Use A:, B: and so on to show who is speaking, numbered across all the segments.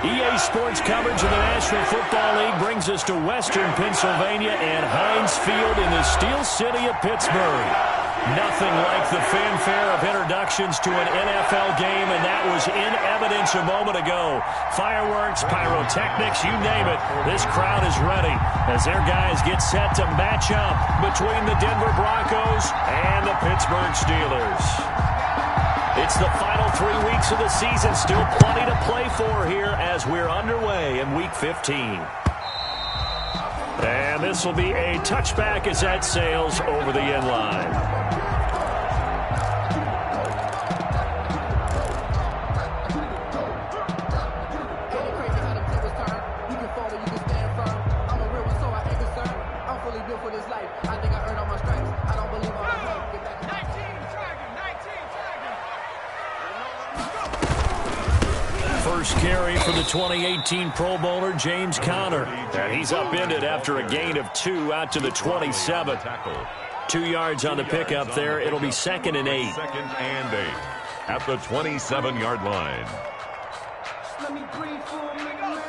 A: EA Sports coverage of the National Football League brings us to Western Pennsylvania and Heinz Field in the Steel City of Pittsburgh. Nothing like the fanfare of introductions to an NFL game, and that was in evidence a moment ago. Fireworks, pyrotechnics, you name it. This crowd is ready as their guys get set to match up between the Denver Broncos and the Pittsburgh Steelers. It's the final 3 weeks of the season. Still plenty to play for here as we're underway in Week 15. And this will be a touchback as that sails over the end line. First carry for the 2018 Pro Bowler, James Conner. And he's upended after a gain of 2 out to the 27. 2 yards on the pickup there. It'll be 2nd and 8.
B: 2nd and 8 at the 27-yard line.
C: Let me breathe for a minute, man.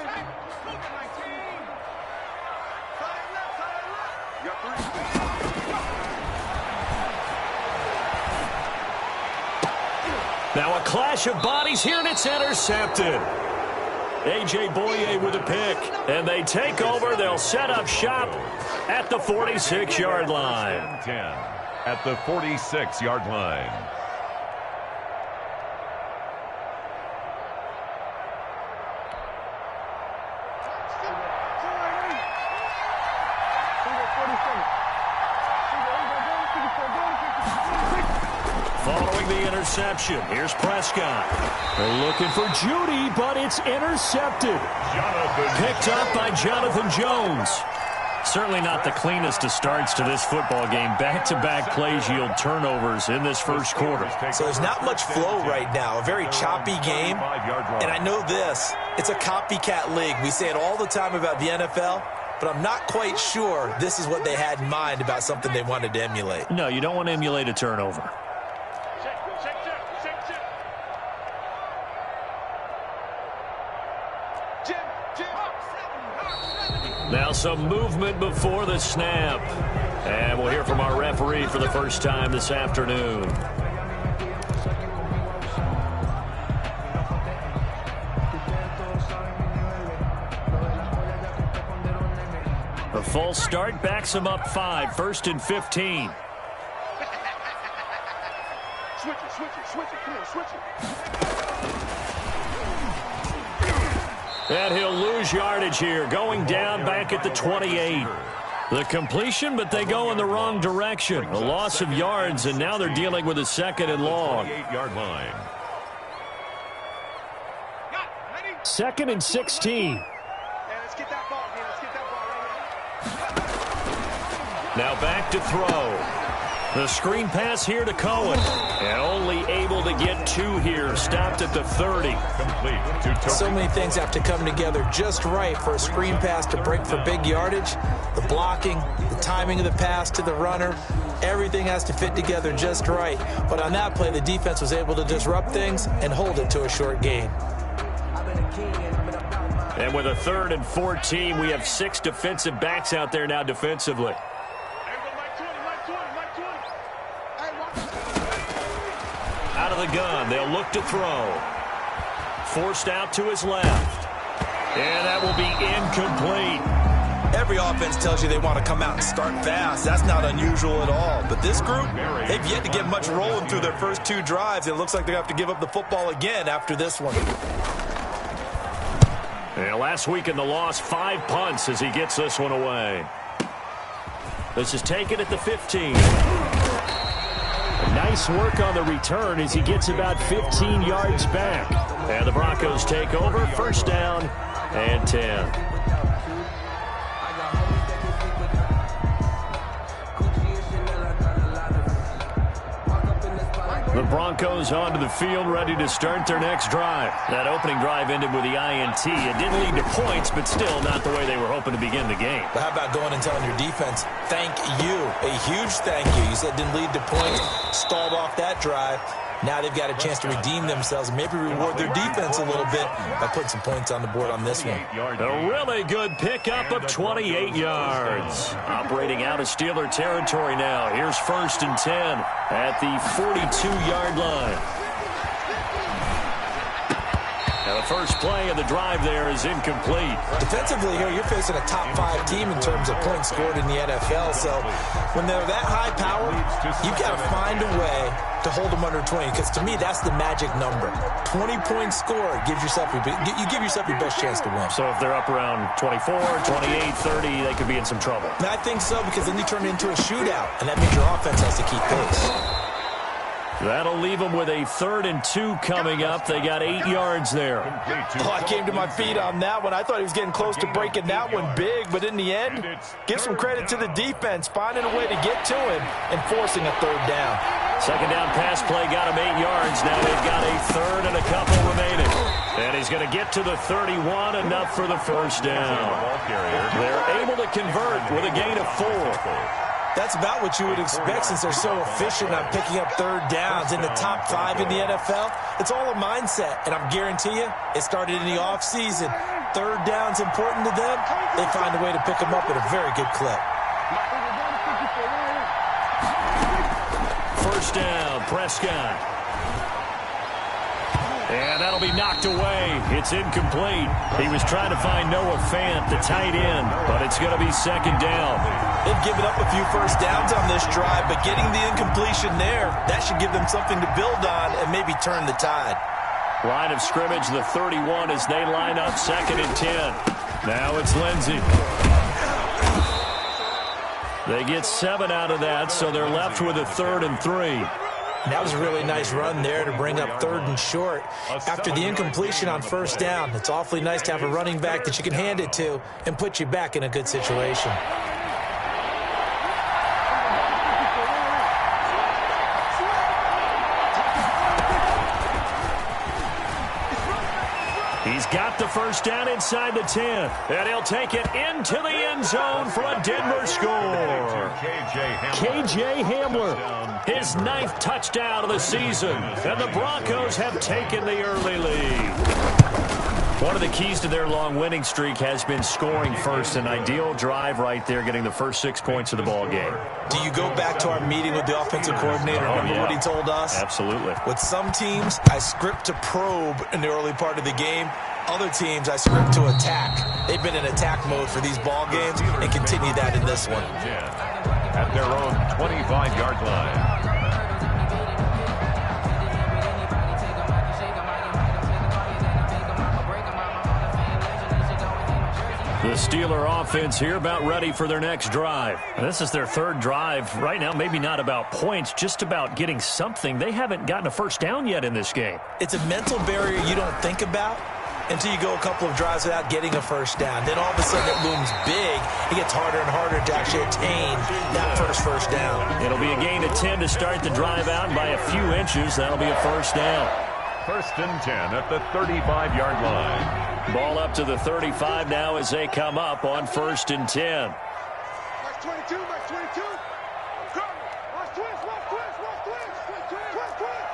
A: Now a clash of bodies here, and it's intercepted. A.J. Boye with a pick, and they take over. They'll set up shop at the 46-yard line.
B: 10 at the 46-yard line.
A: Following the interception, here's Prescott. They're looking for Judy, but it's intercepted. Picked up by Jonathan Jones. Certainly not the cleanest of starts to this football game. Back-to-back plays yield turnovers in this first quarter.
D: So there's not much flow right now. A very choppy game. And I know this. It's a copycat league. We say it all the time about the NFL. But I'm not quite sure this is what they had in mind about something they wanted to emulate.
A: No, you don't want to emulate a turnover. Now some movement before the snap. And we'll hear from our referee for the first time this afternoon. A false start backs him up 5, 1st and 15.
C: Switch it, come on, switch it.
A: And he'll lose yardage here, going down back at the 28. The completion, but they go in the wrong direction. A loss of yards, and now they're dealing with a 2nd and long.
B: 28-yard line.
A: 2nd and 16.
C: Let's get that ball here. Let's get that ball right here.
A: Now back to throw. The screen pass here to Cohen. And only able to get 2 here. Stopped at the 30.
B: Complete to
D: So many things have to come together just right for a screen pass to break for big yardage. The blocking, the timing of the pass to the runner, everything has to fit together just right. But on that play, the defense was able to disrupt things and hold it to a short gain.
A: And with a 3rd and 14, we have 6 defensive backs out there now defensively. Out of the gun, they'll look to throw. Forced out to his left. And that will be incomplete.
D: Every offense tells you they want to come out and start fast. That's not unusual at all. But this group, they've yet to get much rolling through their first 2 drives. It looks like they have to give up the football again after this one.
A: And last week in the loss, 5 punts as he gets this one away. This is taken at the 15. Nice work on the return as he gets about 15 yards back. And the Broncos take over, 1st down and 10. The Broncos onto the field, ready to start their next drive. That opening drive ended with the INT. It didn't lead to points, but still not the way they were hoping to begin the game.
D: But how about going and telling your defense, thank you, a huge thank you. You said it didn't lead to points, stalled off that drive. Now they've got a chance to redeem themselves and maybe reward their defense a little bit by putting some points on the board on this one.
A: A really good pickup of 28 yards. Operating out of Steeler territory now. Here's 1st and 10 at the 42-yard line. Now the first play of the drive there is incomplete.
D: Defensively here, you're facing a top 5 team in terms of points scored in the NFL. So when they're that high power, you've got to find a way to hold them under 20. Because to me, that's the magic number. 20 points scored gives yourself you give yourself your best chance to win.
A: So if they're up around 24, 28, 30, they could be in some trouble.
D: And I think so, because then you turn it into a shootout, and that means your offense has to keep pace.
A: That'll leave them with a 3rd and 2 coming up. They got 8 yards there.
D: Oh, I came to my feet on that one. I thought he was getting close to breaking that one big, but in the end, give some credit to the defense, finding a way to get to him and forcing a 3rd down.
A: 2nd down pass play got him 8 yards. Now they've got a 3rd and a couple remaining. And he's going to get to the 31, enough for the 1st down. They're able to convert with a gain of 4.
D: That's about what you would expect since they're so efficient on picking up 3rd downs in the top 5 in the NFL. It's all a mindset, and I'm guarantee you, it started in the offseason. 3rd down's important to them. They find a way to pick them up at a very good clip.
A: 1st down, Prescott. And that'll be knocked away. It's incomplete. He was trying to find Noah Fant, the tight end, but it's going to be 2nd down.
D: They've given up a few 1st downs on this drive, but getting the incompletion there, that should give them something to build on and maybe turn the tide.
A: Line of scrimmage, the 31, as they line up 2nd and 10. Now it's Lindsey. They get 7 out of that, so they're left with a 3rd and 3.
D: That was a really nice run there to bring up 3rd and short. After the incompletion on 1st down, it's awfully nice to have a running back that you can hand it to and put you back in a good situation.
A: He's got the 1st down inside the 10, and he'll take it into the end zone for a Denver score. K.J. Hamler, his 9th touchdown of the season, and the Broncos have taken the early lead. One of the keys to their long winning streak has been scoring first. An ideal drive right there, getting the first 6 points of the ball game.
D: Do you go back to our meeting with the offensive coordinator? Remember what he told us?
A: Absolutely.
D: With some teams, I script to probe in the early part of the game. Other teams, I script to attack. They've been in attack mode for these ball games and continue that in this one.
B: At their own 25-yard line.
A: The Steeler offense here about ready for their next drive. This is their 3rd drive right now. Maybe not about points, just about getting something. They haven't gotten a 1st down yet in this game.
D: It's a mental barrier you don't think about until you go a couple of drives without getting a 1st down. Then all of a sudden it looms big. It gets harder and harder to actually attain that first down.
A: It'll be a gain of 10 to start the drive out, and by a few inches, that'll be a 1st down.
B: 1st and 10 at the 35-yard line.
A: Ball up to the 35 now as they come up on 1st and 10.
C: Max 22, Max 22. Go. Watch twist, watch twist, watch twist. Twist, twist.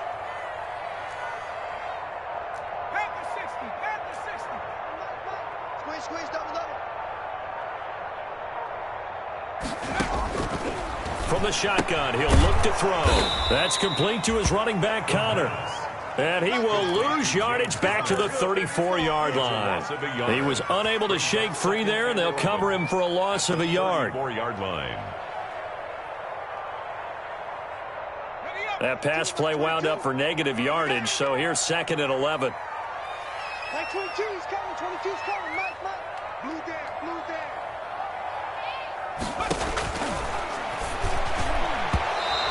C: Back to 60, back to 60. Squeeze, squeeze, double, double.
A: From the shotgun, he'll look to throw. That's complete to his running back, Connor. And he will lose yardage back to the 34-yard line. He was unable to shake free there, and they'll cover him for a loss of a yard.
B: 34-yard line.
A: That pass play wound up for negative yardage, so here's 2nd and 11.
C: Mike 22's coming, 22's coming. Mike. Blue down, blue down.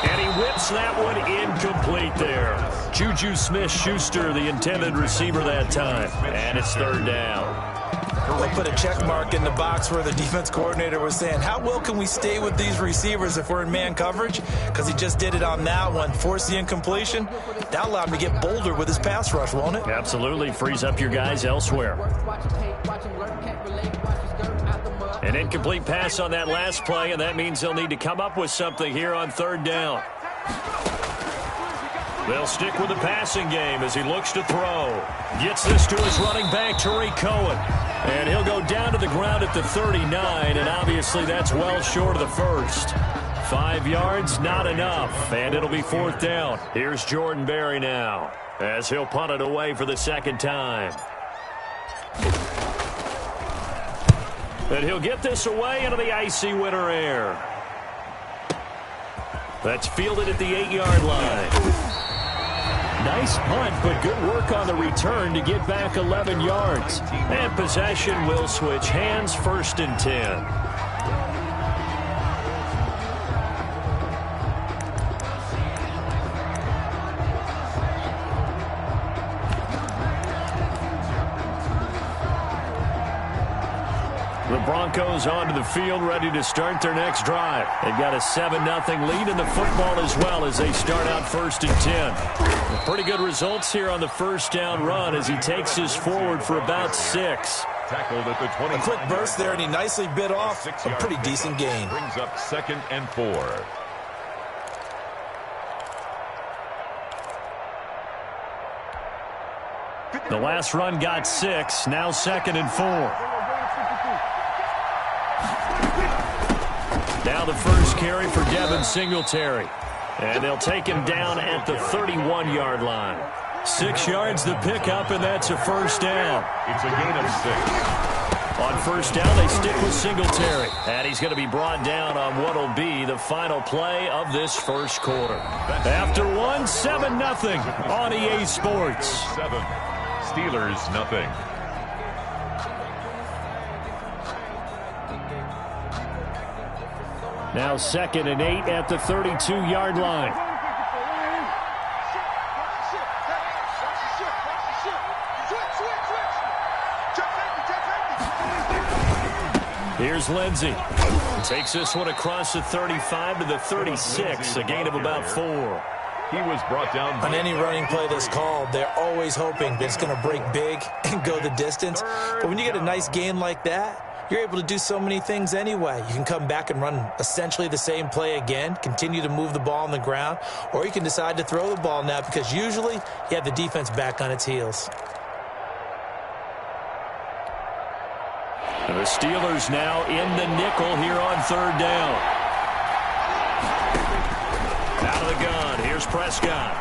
A: And he whips that one incomplete there. Juju Smith-Schuster, the intended receiver that time. And it's 3rd down.
D: They put a check mark in the box where the defense coordinator was saying, how well can we stay with these receivers if we're in man coverage? Because he just did it on that one, forced the incompletion. That allowed him to get bolder with his pass rush, won't it?
A: Absolutely. Frees up your guys elsewhere. An incomplete pass on that last play, and that means they'll need to come up with something here on 3rd down. They'll stick with the passing game as he looks to throw. Gets this to his running back, Tariq Cohen. And he'll go down to the ground at the 39, and obviously that's well short of the first. 5 yards, not enough, and it'll be 4th down. Here's Jordan Berry now as he'll punt it away for the 2nd time. And he'll get this away into the icy winter air. That's fielded at the 8-yard line. Nice punt, but good work on the return to get back 11 yards. And possession will switch hands, 1st and 10. The Broncos onto the field, ready to start their next drive. They've got a 7-0 lead in the football as well as they start out 1st and 10. Pretty good results here on the 1st down run as he takes this forward for about 6.
B: Tackled at the 20.
D: A quick burst there, and he nicely bit off a pretty decent gain.
B: Brings up 2nd and 4.
A: The last run got 6, now 2nd and 4. Now the first carry for Devin Singletary. And they'll take him down at the 31-yard line. 6 yards the pickup, and that's a 1st down.
B: It's a gain of 6.
A: On 1st down, they stick with Singletary. And he's going to be brought down on what will be the final play of this 1st quarter. After one, 7-0 on EA Sports.
B: 7. Steelers, nothing.
A: Now 2nd and 8 at the 32-yard line. Here's Lindsey. Takes this one across the 35 to the 36, a gain of about 4.
B: He was brought down.
D: On any running play that's called, they're always hoping that it's going to break big and go the distance. But when you get a nice gain like that, you're able to do so many things anyway. You can come back and run essentially the same play again, continue to move the ball on the ground, or you can decide to throw the ball now because usually you have the defense back on its heels.
A: And the Steelers now in the nickel here on 3rd down. Out of the gun, here's Prescott.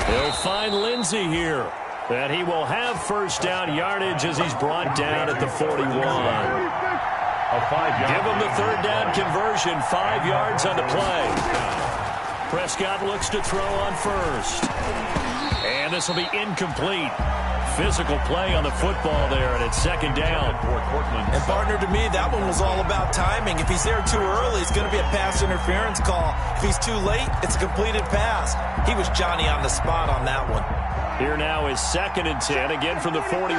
A: He'll find Lindsey here. And he will have 1st down yardage as he's brought down at the 41.
B: A 5-yard.
A: Give him the 3rd down conversion, 5 yards on the play. Prescott looks to throw on 1st. And this will be incomplete. Physical play on the football there, and it's 2nd down.
D: And partner, to me, that one was all about timing. If he's there too early, it's going to be a pass interference call. If he's too late, it's a completed pass. He was Johnny on the spot on that one.
A: Here now is 2nd and 10, again from the 41.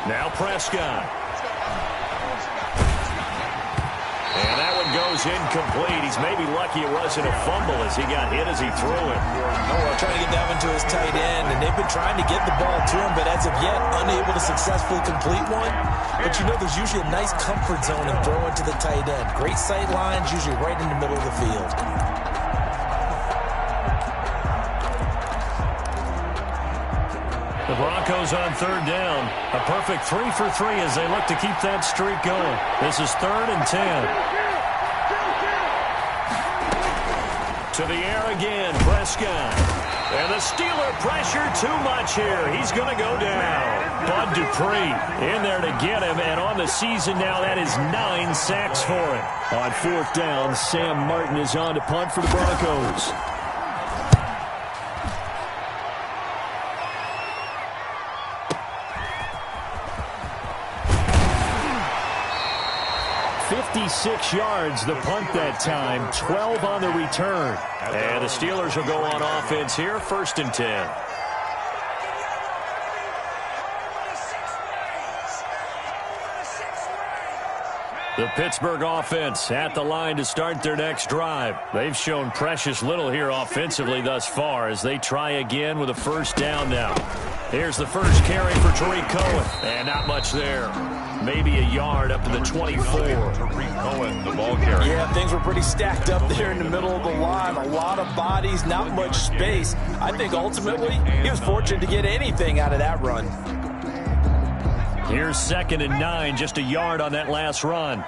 A: Now Prescott. And that one goes incomplete. He's maybe lucky it wasn't a fumble as he got hit as he threw it.
D: Trying to get that one to his tight end, and they've been trying to get the ball to him, but as of yet, unable to successfully complete one. But you know there's usually a nice comfort zone in throwing to the tight end. Great sight lines, usually right in the middle of the field.
A: The Broncos on 3rd down. A perfect 3 for 3 as they look to keep that streak going. This is 3rd and 10. To the air again, Prescott. And the Steeler pressure too much here. He's going to go down. Bud Dupree in there to get him. And on the season now, that is 9 sacks for him. On 4th down, Sam Martin is on to punt for the Broncos. .56 yards the punt that time, 12 on the return. And the Steelers will go on offense here, 1st and 10. The Pittsburgh offense at the line to start their next drive. They've shown precious little here offensively thus far as they try again with a 1st down now. Here's the first carry for Tariq Cohen, and not much there. maybe a yard up to the 24.
B: Cohen, the ball carrier.
D: Yeah, things were pretty stacked up there in the middle of the line. A lot of bodies, not much space. I think ultimately he was fortunate to get anything out of that run.
A: Here's 2nd and 9, just a yard on that last run.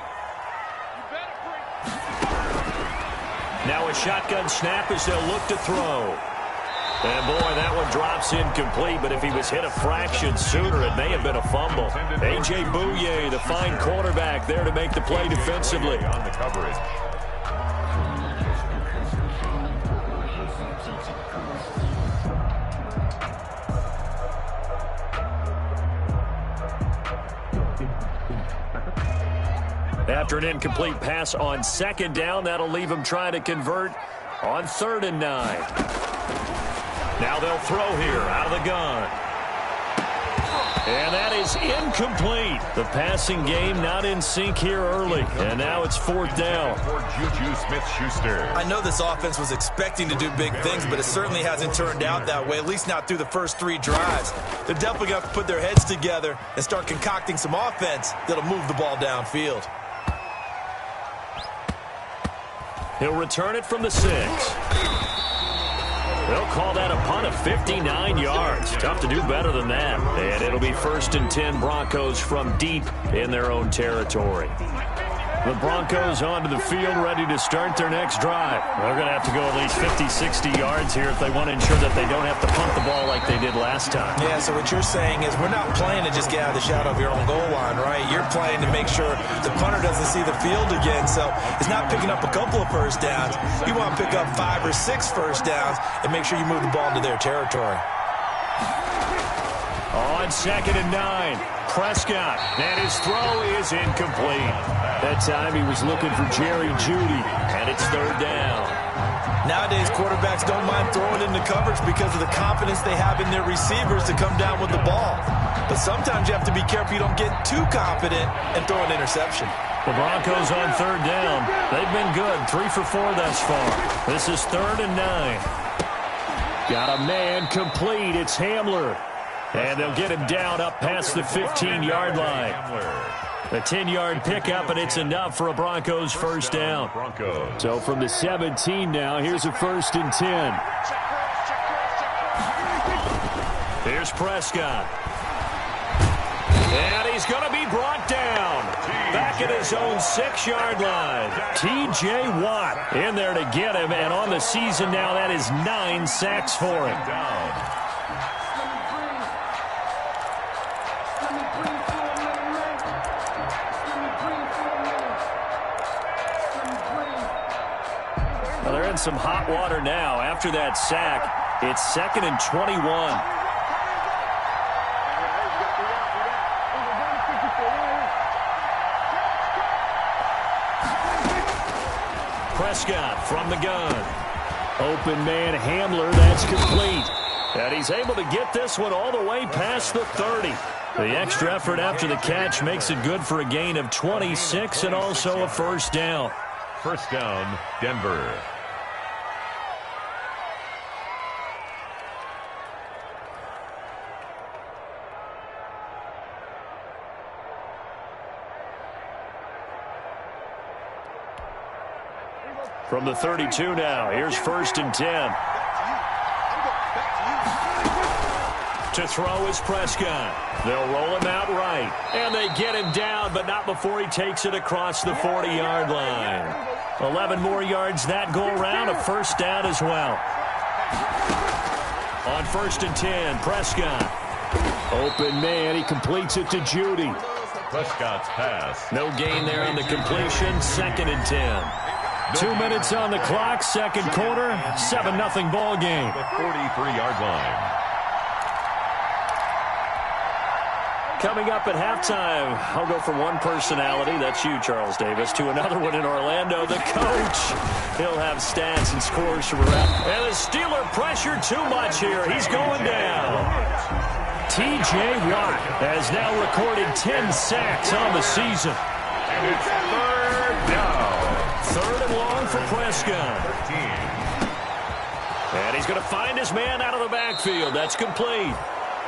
A: Now a shotgun snap as they'll look to throw. And boy, that one drops incomplete, but if he was hit a fraction sooner, it may have been a fumble. A.J. Bouye, the fine quarterback, there to make the play defensively.
B: On the coverage.
A: After an incomplete pass on 2nd down, that'll leave him trying to convert on 3rd and 9. Now they'll throw here out of the gun. And that is incomplete. The passing game not in sync here early. And now it's 4th down.
B: For Juju Smith-Schuster.
D: I know this offense was expecting to do big things, but it certainly hasn't turned out that way, at least not through the first 3 drives. They're definitely going to have to put their heads together and start concocting some offense that'll move the ball downfield.
A: He'll return it from the 6. They'll call that a punt of 59 yards. Tough to do better than that. And it'll be 1st and 10 Broncos from deep in their own territory. The Broncos onto the field, ready to start their next drive. They're going to have to go at least 50, 60 yards here if they want to ensure that they don't have to punt the ball like they did last time.
D: Yeah, so what you're saying is we're not playing to just get out of the shadow of your own goal line, right? You're playing to make sure the punter doesn't see the field again. So it's not picking up a couple of first downs. You want to pick up 5 or 6 first downs and make sure you move the ball into their territory.
A: On 2nd and 9, Prescott, and his throw is incomplete. That time he was looking for Jerry Jeudy, and it's 3rd down.
D: Nowadays, quarterbacks don't mind throwing into coverage because of the confidence they have in their receivers to come down with the ball. But sometimes you have to be careful you don't get too confident and throw an interception.
A: The Broncos on 3rd down. They've been good, 3 for 4 thus far. This is 3rd and 9. Got a man complete. It's Hamler. And they'll get him down up past the 15-yard line. A 10-yard pickup, and it's enough for a Broncos first down. So from the 17 now, here's a 1st and 10. Here's Prescott. And he's going to be brought down. Back at his own 6-yard line. T.J. Watt in there to get him, and on the season now, that is 9 sacks for him. Well, they're in some hot water now. After that sack, it's 2nd and 21. Prescott from the gun. Open man Hamler, that's complete. And he's able to get this one all the way past the 30. The extra effort after the catch makes it good for a gain of 26 and also a first down.
B: First down, Denver.
A: From the 32 now, here's 1st and 10. To throw is Prescott. They'll roll him out right. And they get him down, but not before he takes it across the 40-yard line. 11 more yards that go around, a first down as well. On 1st and 10, Prescott. Open man, he completes it to Jeudy.
B: Prescott's pass.
A: No gain there on the completion, 2nd and 10. 2 minutes on the clock, 2nd quarter, 7-0 ball game.
B: The 43-yard line.
A: Coming up at halftime, I'll go from one personality, that's you, Charles Davis, to another one in Orlando, the coach. He'll have stats and scores from around. And the Steeler pressure too much here. He's going down. T.J. Watt has now recorded 10 sacks on the season.
B: And it's 3rd down.
A: 3rd and long for Prescott.
B: 13.
A: And he's going to find his man out of the backfield. That's complete.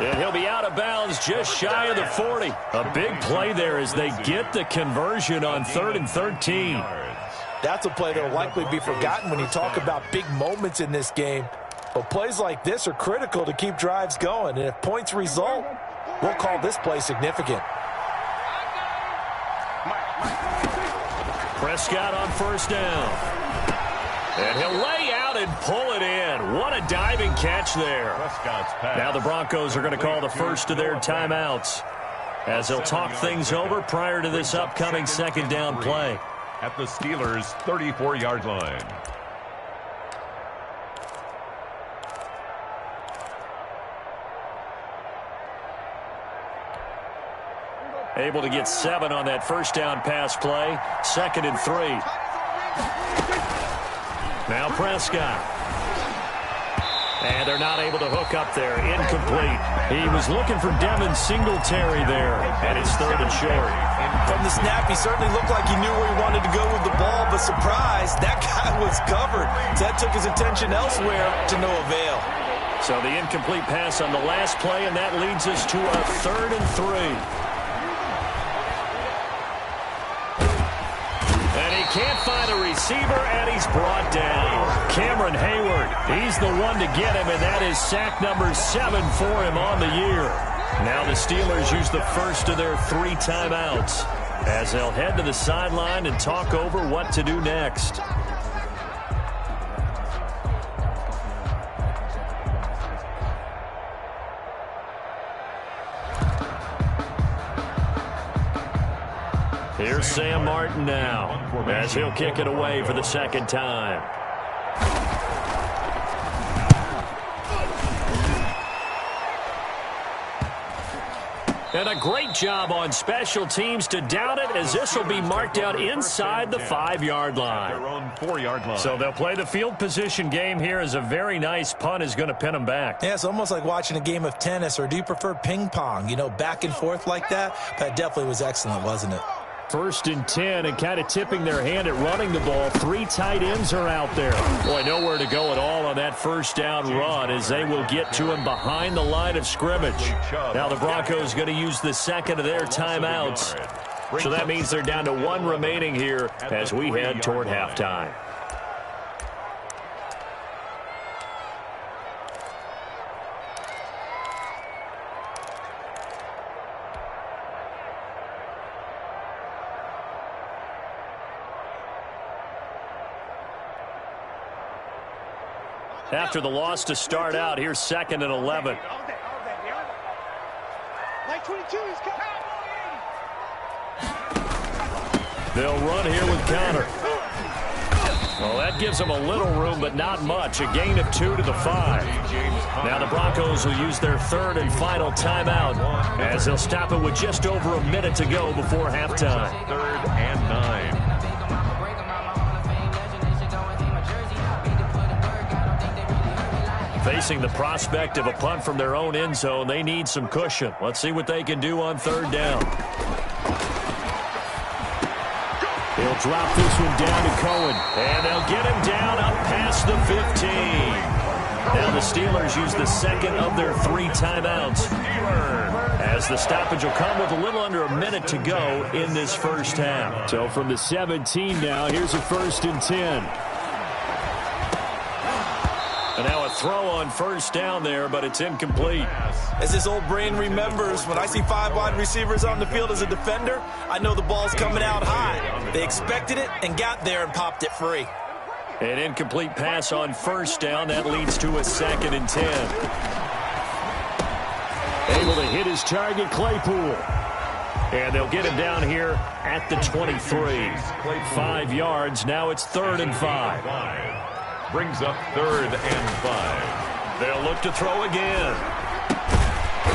A: And he'll be out of bounds just shy of the 40. A big play there as they get the conversion on 3rd and 13.
D: That's a play that will likely be forgotten when you talk about big moments in this game. But plays like this are critical to keep drives going. And if points result, we'll call this play significant.
A: Prescott on 1st down. And he'll lay out and pull it in. What a diving catch there. Now the Broncos are going to call the first of their timeouts as they'll talk things over prior to this upcoming 2nd down play.
B: At the Steelers' 34-yard line.
A: Able to get 7 on that 1st down pass play. 2nd and 3. Now Prescott. And they're not able to hook up there. Incomplete. He was looking for Devin Singletary there. And it's 3rd and short.
D: From the snap, he certainly looked like he knew where he wanted to go with the ball, but surprise, that guy was covered. That took his attention elsewhere to no avail.
A: So the incomplete pass on the last play, and that leads us to a 3rd and 3. And he can't find a receiver, and he's brought down. Cameron Hayward, he's the one to get him, and that is sack number 7 for him on the year. Now the Steelers use the first of their 3 timeouts as they'll head to the sideline and talk over what to do next. Here's Sam Martin now as he'll kick it away for the 2nd time. And a great job on special teams to down it, as this will be marked out inside the 5-yard line.
B: Their own 4-yard line.
A: So they'll play the field position game here as a very nice punt is going to pin them back.
D: Yeah, it's almost like watching a game of tennis, or do you prefer ping pong? You know, back and forth like that? That definitely was excellent, wasn't it?
A: 1st and 10, and kind of tipping their hand at running the ball. 3 tight ends are out there. Boy, nowhere to go at all on that 1st down run as they will get to him behind the line of scrimmage. Now the Broncos going to use the 2nd of their timeouts. So that means they're down to 1 remaining here as we head toward halftime. After the loss to start out, here's 2nd and 11. They'll run here with Connor. Well, that gives them a little room, but not much. A gain of 2 to the 5. Now the Broncos will use their 3rd and final timeout as they'll stop it with just over a minute to go before halftime.
B: 3rd and 9.
A: Facing the prospect of a punt from their own end zone, they need some cushion. Let's see what they can do on 3rd down. He'll drop this one down to Cohen, and they'll get him down up past the 15. Now the Steelers use the 2nd of their 3 timeouts as the stoppage will come with a little under a minute to go in this 1st half. So from the 17 now, here's a 1st and 10. And now a throw on 1st down there, but it's incomplete.
D: As his old brain remembers, when I see 5 wide receivers on the field as a defender, I know the ball's coming out high. They expected it and got there and popped it free.
A: An incomplete pass on 1st down. That leads to a 2nd and 10. Able to hit his target, Claypool. And they'll get him down here at the 23. 5 yards. Now it's 3rd and 5.
B: Brings up 3rd and 5.
A: They'll look to throw again.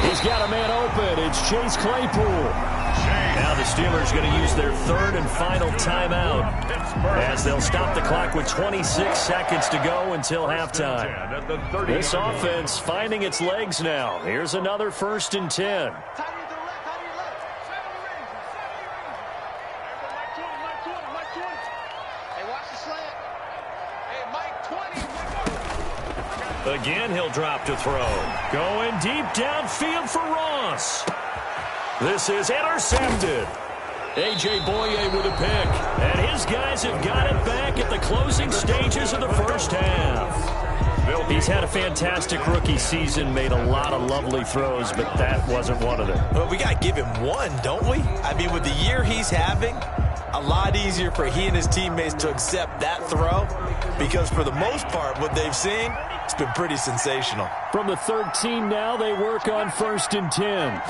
A: He's got a man open. It's Chase Claypool. Now the Steelers going to use their 3rd and final timeout as they'll stop the clock with 26 seconds to go until halftime. This offense finding its legs now. Here's another 1st and 10. Again, he'll drop to throw. Going deep downfield for Ross. This is intercepted. A.J. Boye with a pick. And his guys have got it back at the closing stages of the first half. He's had a fantastic rookie season, made a lot of lovely throws, but that wasn't one of them.
D: Well, we got to give him one, don't we? I mean, with the year he's having, a lot easier for he and his teammates to accept that throw because for the most part, what they've seen, it's been pretty sensational.
A: From the 13 now, they work on 1st and 10.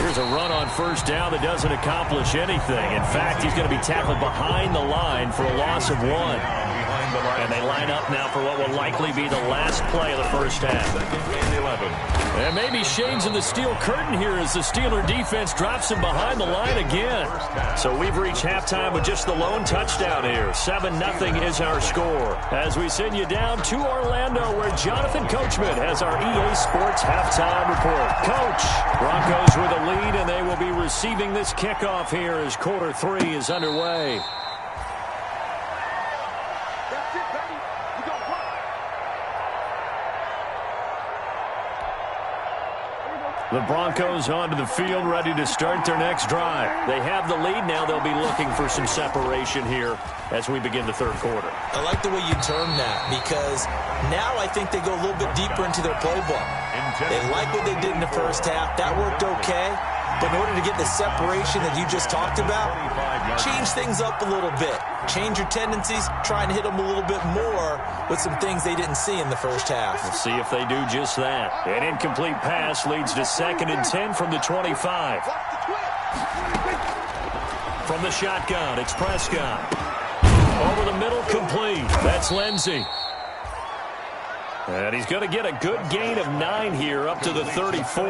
A: Here's a run on 1st down that doesn't accomplish anything. In fact, he's going to be tackled behind the line for a loss of 1. And they line up now for what will likely be the last play of the first half. And maybe shades of the steel curtain here as the Steeler defense drops him behind the line again. So we've reached halftime with just the lone touchdown here. 7-0 is our score. As we send you down to Orlando where Jonathan Coachman has our EA Sports halftime report. Coach, Broncos with a lead and they will be receiving this kickoff here as quarter 3 is underway. The Broncos onto the field, ready to start their next drive. They have the lead now. They'll be looking for some separation here as we begin the third quarter.
D: I like the way you term that because now I think they go a little bit deeper into their playbook. They like what they did in the first half. That worked okay. But in order to get the separation that you just talked about, change things up a little bit. Change your tendencies, try and hit them a little bit more with some things they didn't see in the first half.
A: We'll see if they do just that. An incomplete pass leads to 2nd and 10 from the 25. From the shotgun, it's Prescott. Over the middle, complete. That's Lindsey. And he's going to get a good gain of 9 here up to the 34.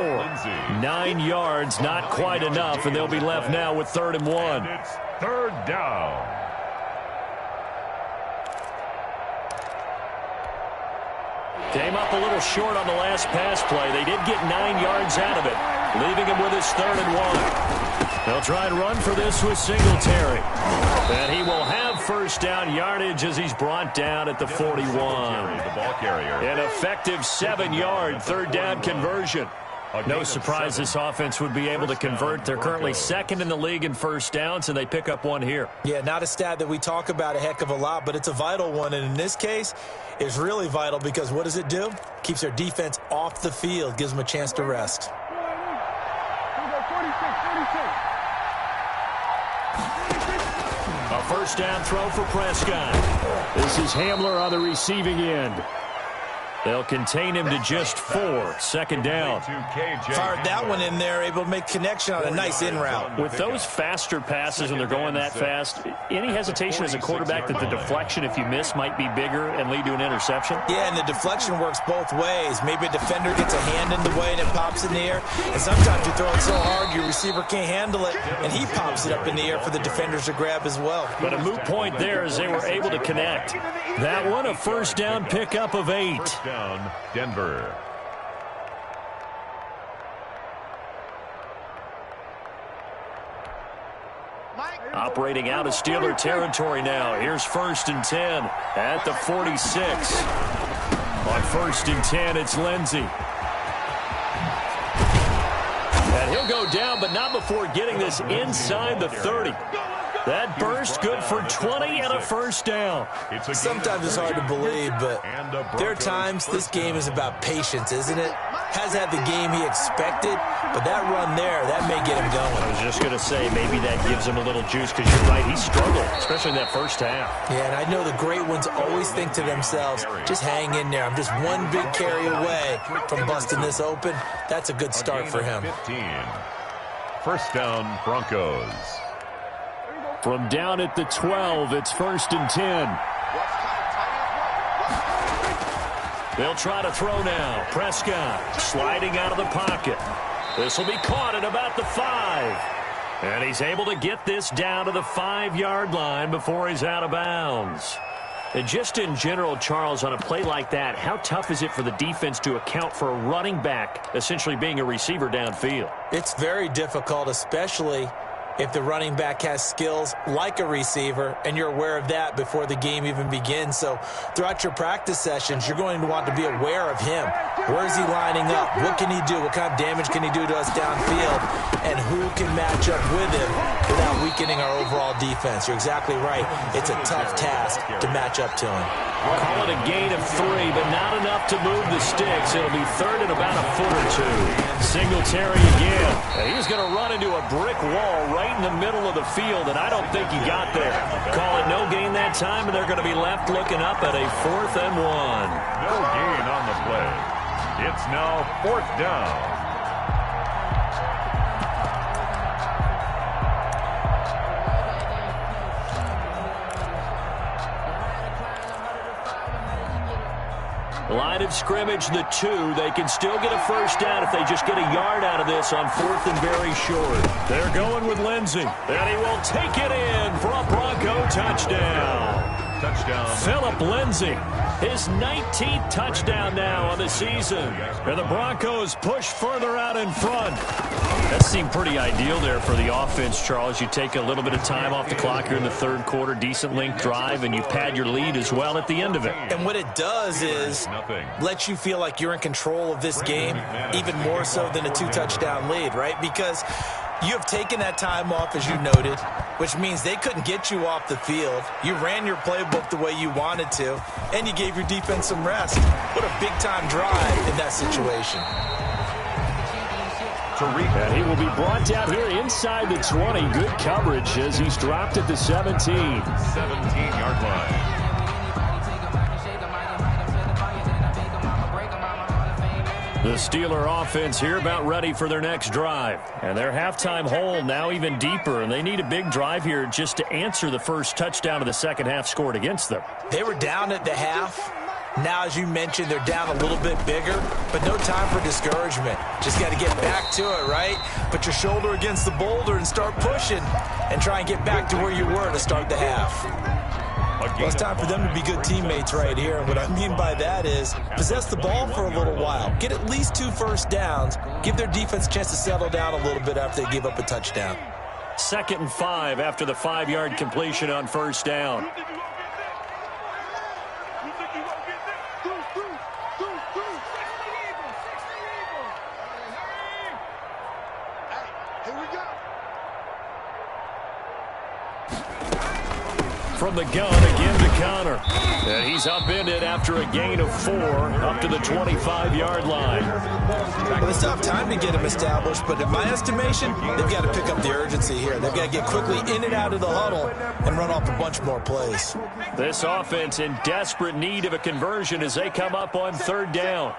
A: 9 yards, not quite enough, and they'll be left now with 3rd and 1.
B: It's 3rd down.
A: Came up a little short on the last pass play. They did get 9 yards out of it, leaving him with his 3rd and 1. They'll try and run for this with Singletary. And he will have 1st down yardage as he's brought down at the 41. An effective 7-yard 3rd down conversion. No surprise this offense would be able to convert. They're currently 2nd in the league in 1st downs, and they pick up 1 here.
D: Yeah, not a stat that we talk about a heck of a lot, but it's a vital one. And in this case, it's really vital because what does it do? Keeps their defense off the field, gives them a chance to rest.
A: A 1st down throw for Prescott. This is Hamler on the receiving end. They'll contain him to just 4. 2nd down.
D: Fired that one in there, able to make connection on a nice in route.
A: With those faster passes when they're going that fast, any hesitation as a quarterback that the deflection, if you miss, might be bigger and lead to an interception?
D: Yeah, and the deflection works both ways. Maybe a defender gets a hand in the way and it pops in the air. And sometimes you throw it so hard your receiver can't handle it, and he pops it up in the air for the defenders to grab as well.
A: But a moot point there as they were able to connect. That one, a 1st down pickup of 8.
B: Denver.
A: Operating out of Steeler territory now. Here's 1st and 10 at the 46. On 1st and 10, it's Lindsey. And he'll go down, but not before getting this inside the 30. That burst good for 20 and a 1st down.
D: Sometimes it's hard to believe, but there are times this game is about patience, isn't it? Has had the game he expected, but that run there, that may get him going.
A: I was just going to say, maybe that gives him a little juice, because you're right, he struggled, especially in that 1st half.
D: Yeah, and I know the great ones always think to themselves, just hang in there. I'm just one big carry away from busting this open. That's a good start for him.
B: 15. 1st down, Broncos.
A: From down at the 12, it's 1st and 10. They'll try to throw now. Prescott sliding out of the pocket. This will be caught at about the 5. And he's able to get this down to the 5-yard line before he's out of bounds. And just in general, Charles, on a play like that, how tough is it for the defense to account for a running back essentially being a receiver downfield?
D: It's very difficult, especially if the running back has skills like a receiver, and you're aware of that before the game even begins. So throughout your practice sessions, you're going to want to be aware of him. Where is he lining up? What can he do? What kind of damage can he do to us downfield? And who can match up with him without weakening our overall defense? You're exactly right. It's a tough task to match up to him.
A: Call it a gain of 3, but not enough to move the sticks. It'll be third and about a foot or 2. Singletary again. And he's going to run into a brick wall right in the middle of the field, and I don't think he got there. Call it no gain that time, and they're going to be left looking up at a 4th and 1.
B: No gain on the play. It's now 4th down.
A: Line of scrimmage, the 2. They can still get a first down if they just get a yard out of this on 4th and very short. They're going with Lindsey, and he will take it in for a Bronco touchdown.
B: Touchdown.
A: Philip Lindsey, his 19th touchdown now on the season. And the Broncos push further out in front. That seemed pretty ideal there for the offense, Charles. You take a little bit of time off the clock here in the 3rd quarter, decent length drive, and you pad your lead as well at the end of it.
D: And what it does is let you feel like you're in control of this game, even more so than a 2-touchdown lead, right? Because you have taken that time off, as you noted, which means they couldn't get you off the field. You ran your playbook the way you wanted to, and you gave your defense some rest. What a big-time drive in that situation.
A: And he will be brought down here inside the 20. Good coverage as he's dropped at the 17.
B: 17-yard line.
A: The Steeler offense here about ready for their next drive. And their halftime hole now even deeper, and they need a big drive here just to answer the first touchdown of the second half scored against them.
D: They were down at the half. Now, as you mentioned, they're down a little bit bigger, but no time for discouragement. Just got to get back to it, right? Put your shoulder against the boulder and start pushing and try and get back to where you were to start the half. Well, it's time for them to be good teammates right here. And what I mean by that is possess the ball for a little while. Get at least 2 first downs. Give their defense a chance to settle down a little bit after they give up a touchdown.
A: 2nd and 5 after the 5-yard completion on first down. From the gun again to Connor. And he's upended after a gain of 4 up to the 25-yard line.
D: Well, it's a tough time to get him established, but in my estimation, they've got to pick up the urgency here. They've got to get quickly in and out of the huddle and run off a bunch more plays.
A: This offense in desperate need of a conversion as they come up on 3rd down.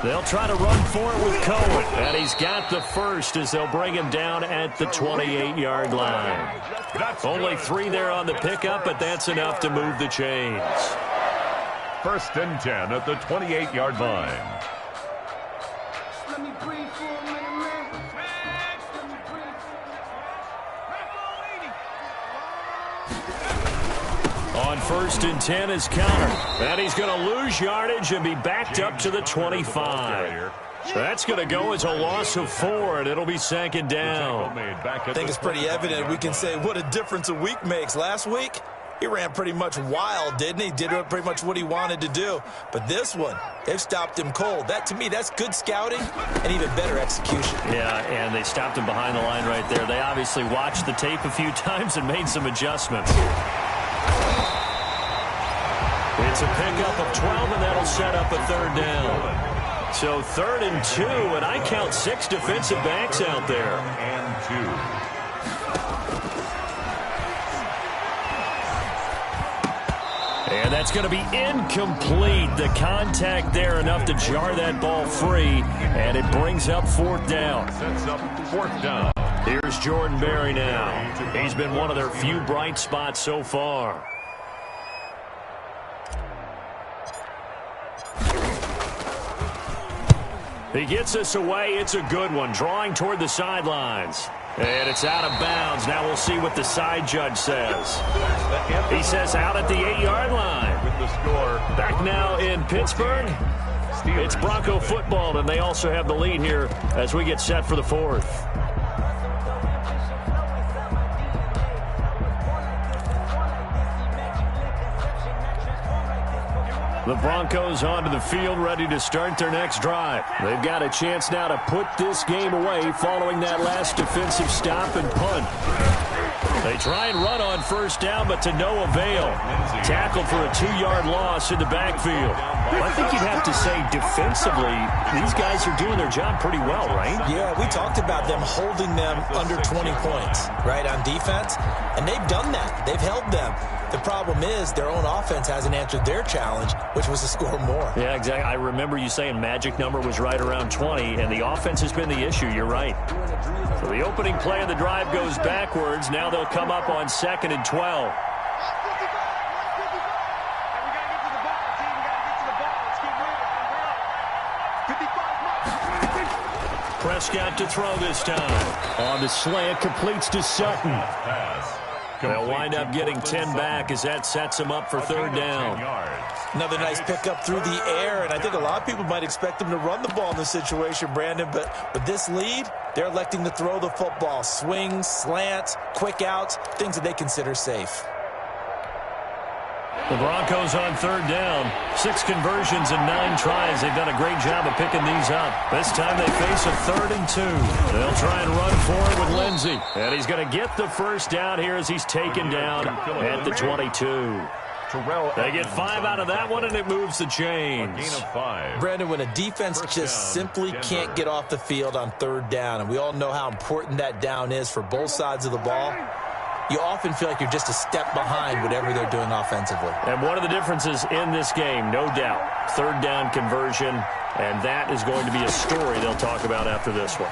A: They'll try to run for it with Cohen, and he's got the first as they'll bring him down at the 28-yard line. Only 3 there on the pickup, but that's enough to move the chains.
B: 1st and 10 at the 28-yard line.
A: On 1st and 10 is Connor. And he's going to lose yardage and be backed up to the 25. That's going to go as a loss of 4, and it'll be 2nd down.
D: I think it's pretty evident. We can say what a difference a week makes. Last week, he ran pretty much wild, didn't he? Did pretty much what he wanted to do. But this one, they've stopped him cold. That, to me, that's good scouting and even better execution.
A: Yeah, and they stopped him behind the line right there. They obviously watched the tape a few times and made some adjustments. It's a pickup of 12, and that'll set up a 3rd down. So 3rd and 2, and I count 6 defensive backs out there.
B: And 2.
A: And that's going to be incomplete. The contact there enough to jar that ball free, and it brings up 4th down.
B: Sets up 4th down.
A: Here's Jordan Berry now. He's been one of their few bright spots so far. He gets us away. It's a good one. Drawing toward the sidelines. And it's out of bounds. Now we'll see what the side judge says. He says out at the 8-yard line.
B: With the score.
A: Back now in Pittsburgh.
B: Steelers.
A: It's Bronco football, and they also have the lead here as we get set for the fourth. The Broncos onto the field, ready to start their next drive. They've got a chance now to put this game away following that last defensive stop and punt. They try and run on first down, but to no avail. Tackled for a 2-yard loss in the backfield. Well, I think you'd have to say defensively, these guys are doing their job pretty well, right?
D: Yeah, we talked about them holding them under 20 points, right, on defense. And they've done that. They've held them. The problem is their own offense hasn't answered their challenge, which was to score more.
A: Yeah, exactly. I remember you saying magic number was right around 20, and the offense has been the issue. You're right. So the opening play of the drive goes backwards. Now they'll come up on 2nd and 12. Prescott to throw this time. On the slant, completes to Sutton. They'll wind up getting 10 back as that sets him up for 3rd down.
D: Another nice pickup through the air, and I think a lot of people might expect them to run the ball in this situation, Brandon, but with this lead, they're electing to throw the football. Swings, slants, quick outs, things that they consider safe.
A: The Broncos on 3rd down. 6 conversions and 9 tries. They've done a great job of picking these up. This time they face a 3rd and 2. They'll try and run for it with Lindsey. And he's going to get the first down here as he's taken down at the 22. They get 5 out of that one, and it moves the chains.
B: A gain of 5.
D: Brandon, when a defense just simply can't get off the field on 3rd down, and we all know how important that down is for both sides of the ball, you often feel like you're just a step behind whatever they're doing offensively.
A: And one of the differences in this game, no doubt, 3rd down conversion, and that is going to be a story they'll talk about after this one.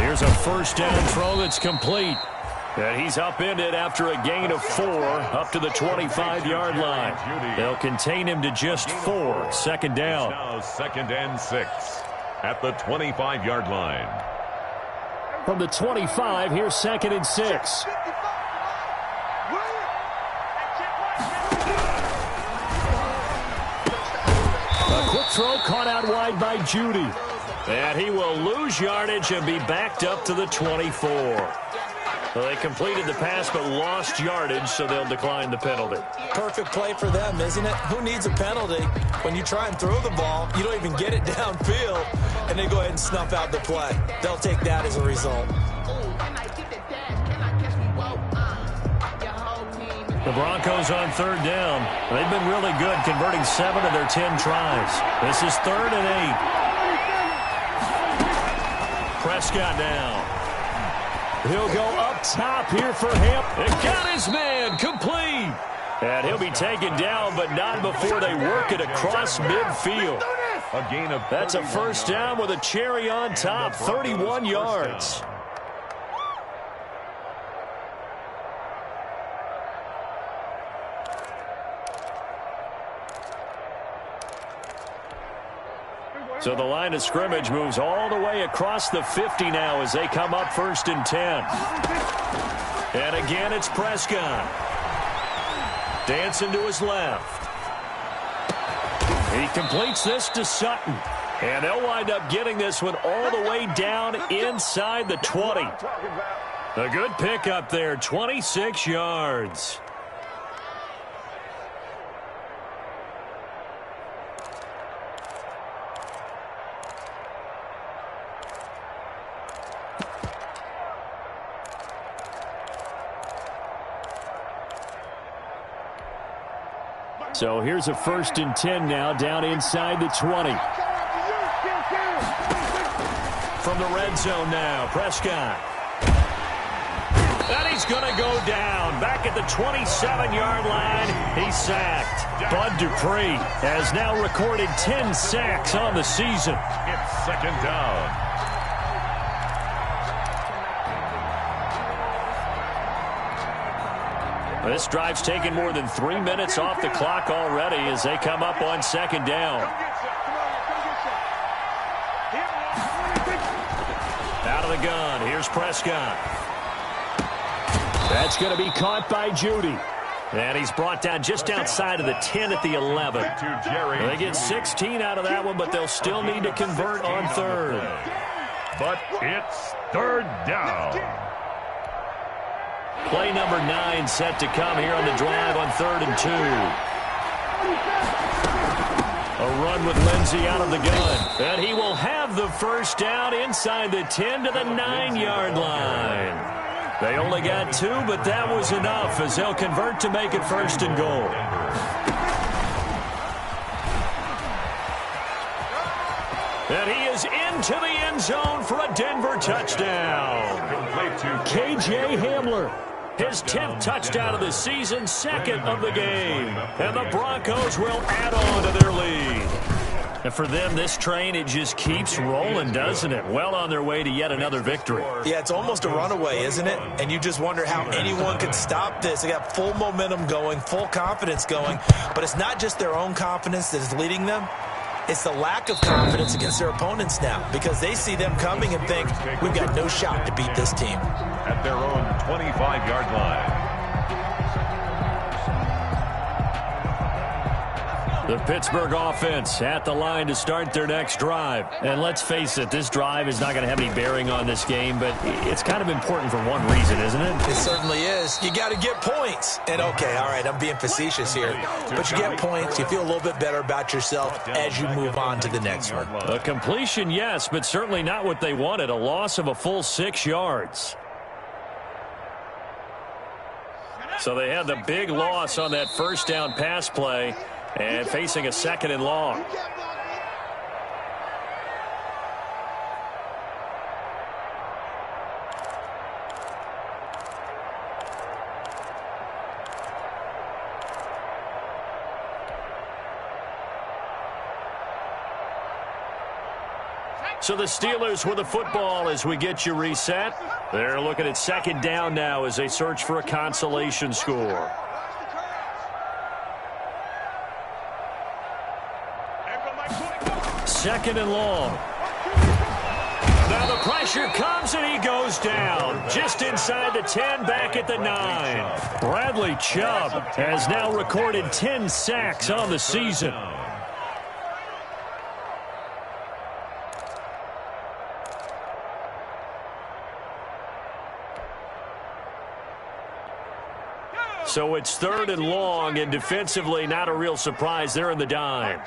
A: Here's a 1st down throw that's complete. And he's upended after a gain of 4 up to the 25-yard line. They'll contain him to just 4. 2nd down.
B: Now 2nd and 6 at the 25-yard line.
A: From the 25, here's 2nd and 6. A quick throw caught out wide by Judy. And he will lose yardage and be backed up to the 24. Well, they completed the pass but lost yardage, so they'll decline the penalty.
D: Perfect play for them, isn't it? Who needs a penalty? When you try and throw the ball, you don't even get it downfield, and they go ahead and snuff out the play. They'll take that as a result.
A: The Broncos on 3rd down. They've been really good, converting 7 of their 10 tries. This is 3rd and 8. Prescott now. He'll go up top here for him. And got his man complete. And he'll be taken down, but not before they work it across midfield.
B: A gain of
A: That's a 1st down with a cherry on top, 31 yards. So the line of scrimmage moves all the way across the 50 now as they come up 1st and 10. And again, it's Prescott. Dancing to his left. He completes this to Sutton. And they'll wind up getting this one all the way down inside the 20. A good pickup there, 26 yards. So here's a 1st and 10 now, down inside the 20. From the red zone now, Prescott. And he's going to go down. Back at the 27-yard line, he's sacked. Bud Dupree has now recorded 10 sacks on the season.
B: It's 2nd down.
A: This drive's taken more than 3 minutes off the clock already as they come up on 2nd down. Out of the gun, here's Prescott. That's going to be caught by Judy. And he's brought down just outside of the 10 at the 11. They get 16 out of that one, but they'll still need to convert on third.
B: But it's third down.
A: Play number 9 set to come here on the drive on 3rd and 2. A run with Lindsey out of the gun. And he will have the first down inside the 10 to the 9-yard line. They only got 2, but that was enough as they'll convert to make it 1st and goal. And he is into the end zone for a Denver touchdown. K.J. Hamler, his 10th touchdown of the season, 2nd of the game. And the Broncos will add on to their lead. And for them, this train, it just keeps rolling, doesn't it? Well on their way to yet another victory.
D: Yeah, it's almost a runaway, isn't it? And you just wonder how anyone could stop this. They got full momentum going, full confidence going. But it's not just their own confidence that is leading them. It's the lack of confidence against their opponents now because they see them coming and think, we've got no shot to beat this team.
B: At their own 25-yard line.
A: The Pittsburgh offense at the line to start their next drive. And let's face it, this drive is not going to have any bearing on this game, but it's kind of important for one reason, isn't it?
D: It certainly is. You got to get points. And okay, all right, I'm being facetious here. But you get points, you feel a little bit better about yourself as you move on to the next one.
A: A completion, yes, but certainly not what they wanted. A loss of a full 6 yards. So they had the big loss on that first down pass play. And facing a 2nd and long. So the Steelers with the football as we get you reset. They're looking at 2nd down now as they search for a consolation score. 2nd and long. Now the pressure comes and he goes down. Just inside the 10, back at the 9. Bradley Chubb has now recorded 10 sacks on the season. So it's 3rd and long, and defensively not a real surprise. They're in the dime.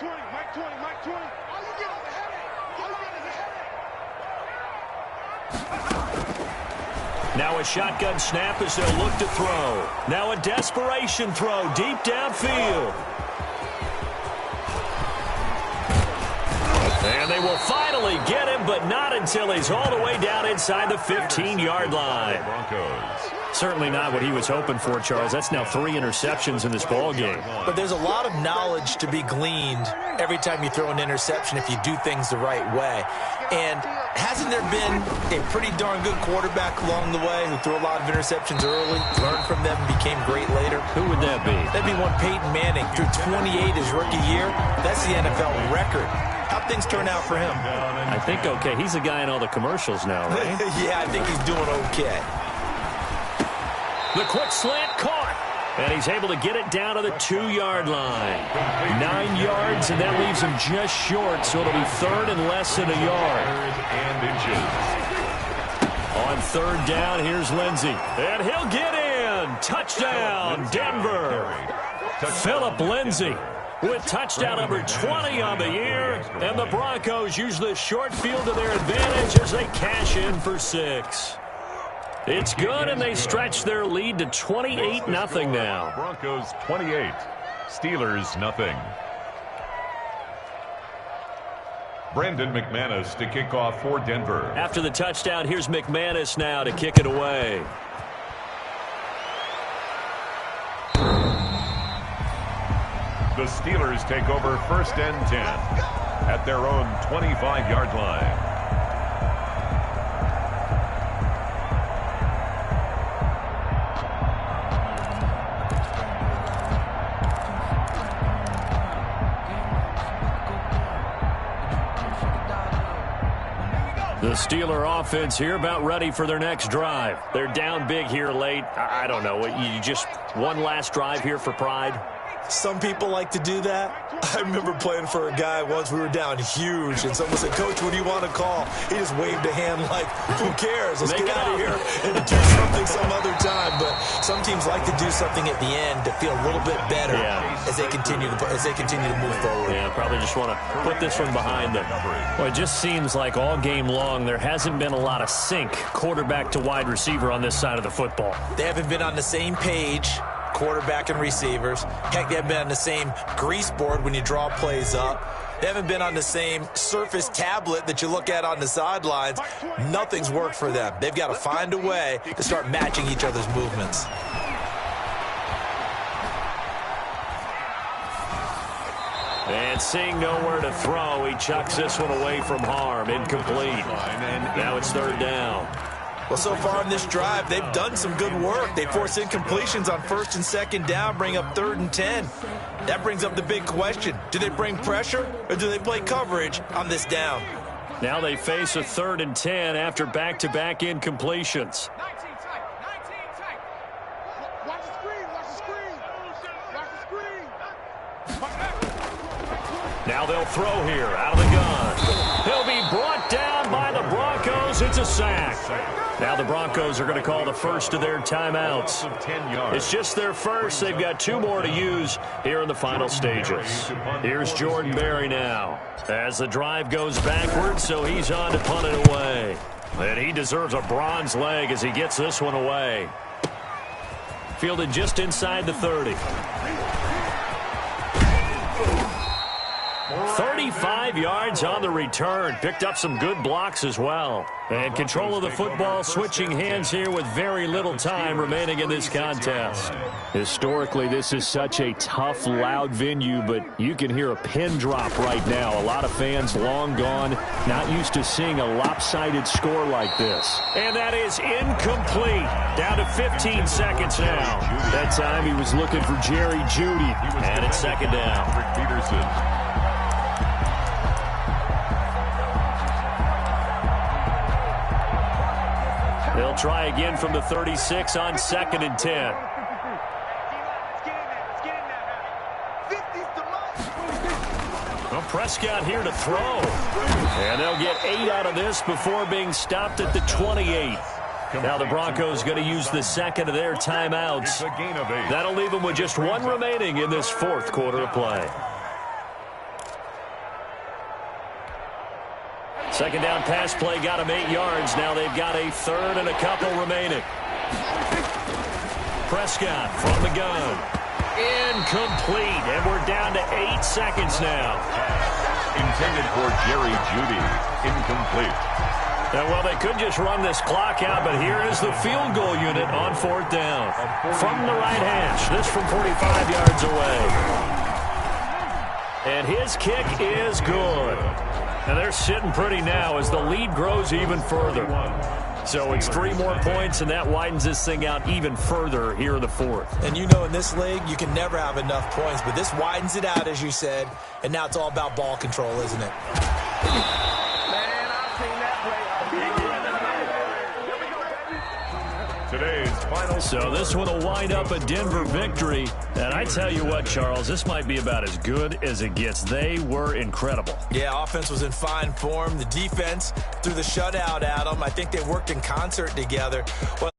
A: Now a shotgun snap as they'll look to throw. Now a desperation throw deep downfield. And they will finally get him, but not until he's all the way down inside the 15-yard line. Certainly not what he was hoping for, Charles. That's now 3 interceptions in this ball game.
D: But there's a lot of knowledge to be gleaned every time you throw an interception if you do things the right way. And hasn't there been a pretty darn good quarterback along the way who threw a lot of interceptions early, learned from them, became great later?
A: Who would that be?
D: That'd be one Peyton Manning. Threw 28 his rookie year. That's the NFL record. How'd things turn out for him?
A: I think okay. He's the guy in all the commercials now, right?
D: Yeah, I think he's doing okay.
A: The quick slant caught. And he's able to get it down to the 2-yard line. 9 yards, and that leaves him just short, so it'll be 3rd and less than a yard. On 3rd down, here's Lindsey. And he'll get in. Touchdown, Denver. Phillip Lindsey with touchdown number 20 on the year. And the Broncos use the short field to their advantage as they cash in for 6. It's good, and they stretch their lead to 28-0 now.
B: Broncos 28, Steelers nothing. Brendan McManus to kick off for Denver.
A: After the touchdown, here's McManus now to kick it away.
B: The Steelers take over 1st and 10 at their own 25-yard line.
A: The Steeler offense here about ready for their next drive. They're down big here late. I don't know. You just one last drive here for pride?
D: Some people like to do that. I remember playing for a guy once. We were down huge, and someone said, "Coach, what do you want to call?" He just waved a hand like, "Who cares? Let's get out of here and do something some other time." But some teams like to do something at the end to feel a little bit better as they continue to move forward.
A: Yeah, probably just want to put this one behind them. Well, it just seems like all game long there hasn't been a lot of sync quarterback to wide receiver on this side of the football.
D: They haven't been on the same page, quarterback and receivers. Heck, they haven't been on the same grease board when you draw plays up. They haven't been on the same surface tablet that you look at on the sidelines. Nothing's worked for them. They've got to find a way to start matching each other's movements.
A: And seeing nowhere to throw, he chucks this one away from harm. Incomplete. Now it's third down.
D: Well, so far in this drive, they've done some good work. They force incompletions on first and second down, bring up 3rd and 10. That brings up the big question. Do they bring pressure or do they play coverage on this down?
A: Now they face a 3rd and 10 after back-to-back incompletions.
C: 19 tight. Watch the screen. Watch the screen.
A: Now they'll throw here out of the gun. He'll be brought down by the Broncos. It's a sack. Now the Broncos are going to call the first of their timeouts. It's just their first. They've got 2 more to use here in the final stages. Here's Jordan Berry now as the drive goes backwards, so he's on to punt it away. And he deserves a bronze leg as he gets this one away. Fielded just inside the 30. 35 yards on the return. Picked up some good blocks as well. And control of the football switching hands here with very little time remaining in this contest. Historically, this is such a tough, loud venue, but you can hear a pin drop right now. A lot of fans long gone, not used to seeing a lopsided score like this. And that is incomplete. Down to 15 seconds now. That time he was looking for Jerry Jeudy. And it's second down. They'll try again from the 36 on 2nd and 10. Well, Prescott here to throw. And they'll get 8 out of this before being stopped at the 28. Now the Broncos going to use the second of their timeouts. That'll leave them with just 1 remaining in this 4th quarter of play. Second down pass play got them 8 yards. Now they've got a 3rd and a couple remaining. Prescott from the gun. Incomplete. And we're down to 8 seconds now.
B: Intended for Jerry Jeudy. Incomplete.
A: Now, well, they could just run this clock out, but here is the field goal unit on 4th down. From the right hash. This from 45 yards away. And his kick is good. And they're sitting pretty now as the lead grows even further. So it's 3 more points, and that widens this thing out even further here in the 4th.
D: And you know in this league, you can never have enough points, but this widens it out, as you said, and now it's all about ball control, isn't it?
B: Today's final.
A: So this one will wind up a Denver victory. And I tell you what, Charles, this might be about as good as it gets. They were incredible.
D: Yeah, offense was in fine form. The defense threw the shutout at them. I think they worked in concert together. Well,